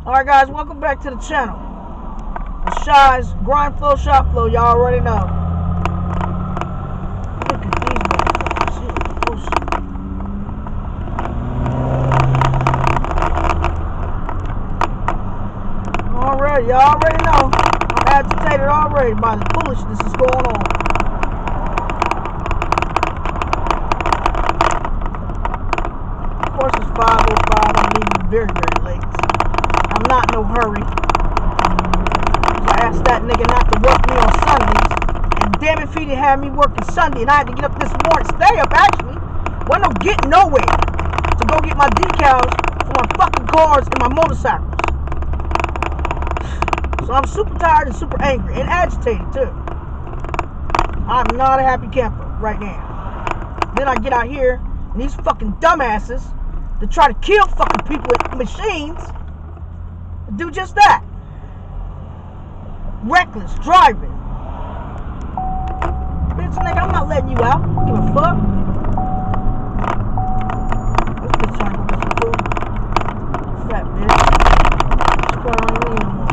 Alright guys, welcome back to the channel. The Shy's Grind Flow Shop Flow, y'all already know. Look at these motherfuckers. Shit, bullshit. Alright, y'all already know. I'm agitated already by the foolishness that's going on. Of course it's 5:05, I'm leaving very, very late. I'm not in no hurry. So I asked that nigga not to work me on Sundays. And damn if he didn't have me working Sunday and I had to get up this morning, stay up actually. Wasn't no getting nowhere to go get my decals for my fucking cars and my motorcycles. So I'm super tired and super angry and agitated too. I'm not a happy camper right now. Then I get out here and these fucking dumbasses that try to kill fucking people with machines do just that. Reckless driving. Bitch, nigga, I'm not letting you out. Give a fuck. This bitch trying to go get some food. Fat bitch. She probably don't even eat no more.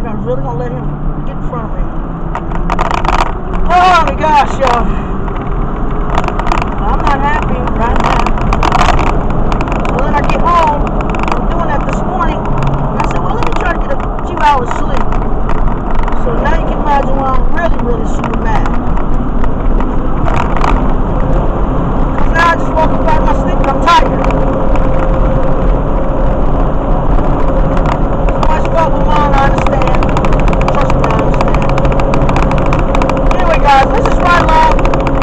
I was really gonna let him get in front of me. Oh my gosh, y'all. I'm not happy right now. So then I get home, I'm doing that this morning, and I said, well, let me try to get a few hours sleep. So now you can imagine why I'm really, really super mad. Because now I just woke up out of my sleep and I'm tired. So much fault with mine, I understand. Trust me, I understand. Anyway, guys, let's just ride along.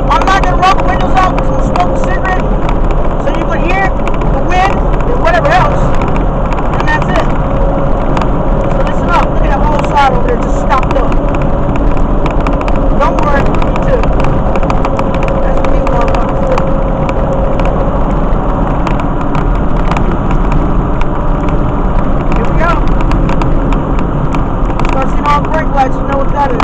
I'm not going to roll the windows out because I'm smoking a cigarette. So you can hear the wind and whatever else. And that's it. So listen up. Look at that whole side over there just stopped up. Don't worry, me too. That's what these motherfuckers do. Here we go. Start seeing all the brake lights, you know what that is.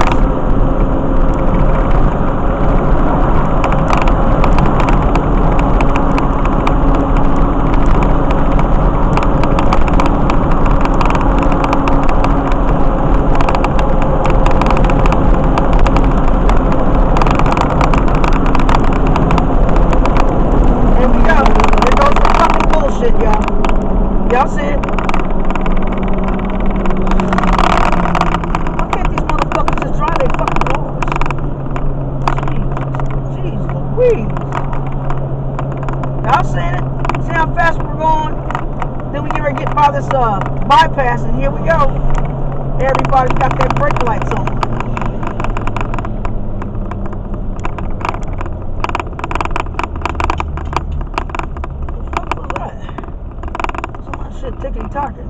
Y'all see it? Why can't these motherfuckers just drive their fucking cars? Jeez Louise. Y'all seeing it? See how fast we're going? Then we get ready to get by this bypass, and here we go. Everybody's got their brake lights on. Tickety talking.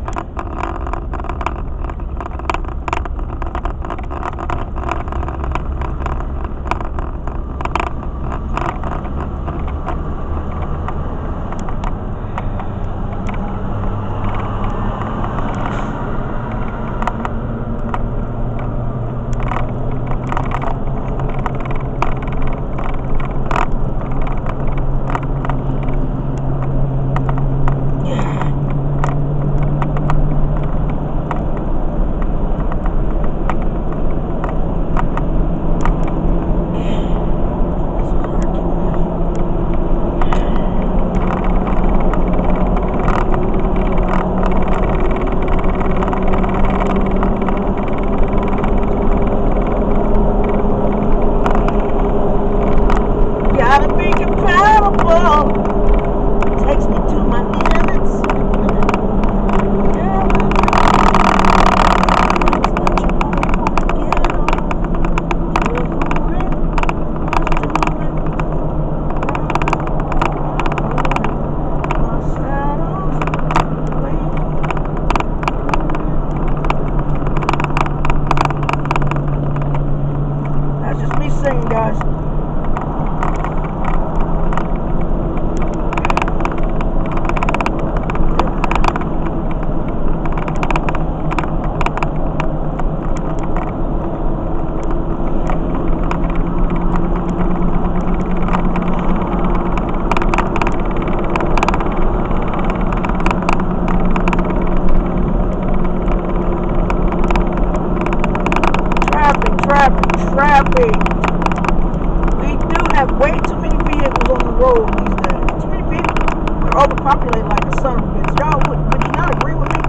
overpopulated like a son of a bitch. Y'all, would you not agree with me?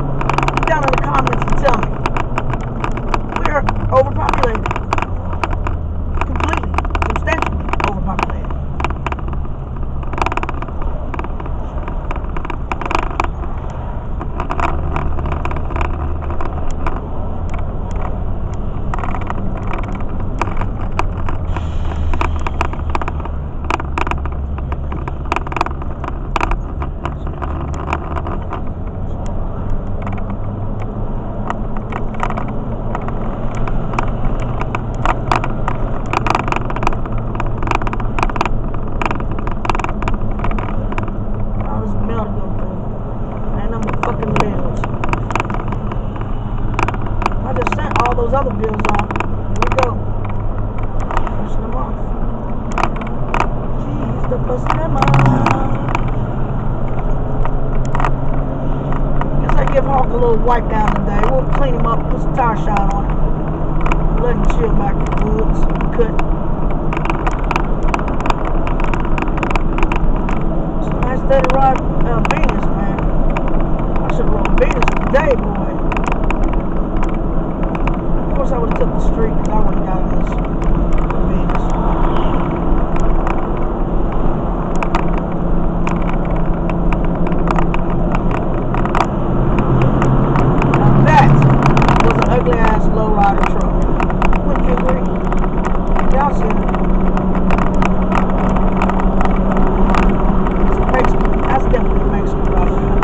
Put down in the comments and tell me. We are overpopulated. Completely, substantially overpopulated. Those other bills off. Here we go. Pushing them off. Jeez, the pushing them off. Guess I give Hawk a little wipe down today. We'll clean him up, put some tire shine on him. Let him chill back in the woods. Cut. It's a nice steady ride Venus, man. I should have rode Venus today, boy. I would have took the street because I would have got in this Venus. Now that was an ugly ass lowrider truck. Wouldn't you agree? Y'all seen it. That's definitely a Mexican right there.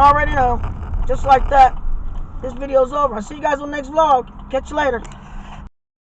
already know. Just like that, this video's over. I'll see you guys on the next vlog. Catch you later.